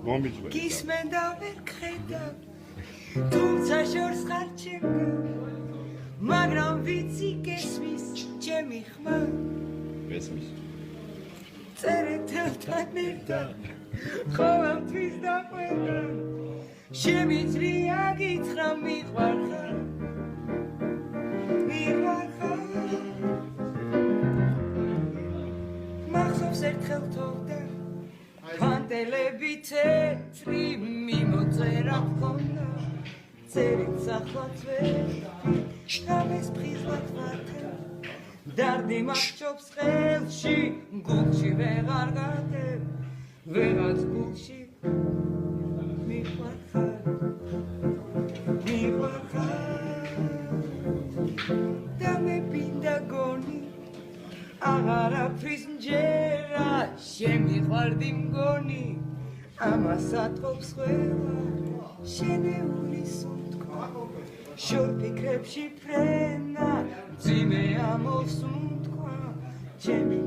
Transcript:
გისმენდა ვერ ხედავ თუმცა შორს ხარ ჩემგან მაგრამ ვიცი გესმის ჩემი ხმა გესმის წერეთელთან ერთად ყოველთვის დაყვერგან შემიძლია გითხრა მიყვარხარ მახსოვს ერთხელ თოვდა ფანტელები თეთრი მიმოწერა ჰქონდა წერით სახლაც ვერ შთამეს ფხიზლად ვართა დარდი მაჩობს ხელში გულში ვეღარ გადებ ვეღაც გულში მიყვარხარ და მე პინდა გონი აღარაფრის მჯერა შემიყვარდი მგონი ამას ატყობს ყველა შენეული სუნთქვა შორ ფიქრებში ფრენა მძიმე ამოვსუნთქვა ჩემი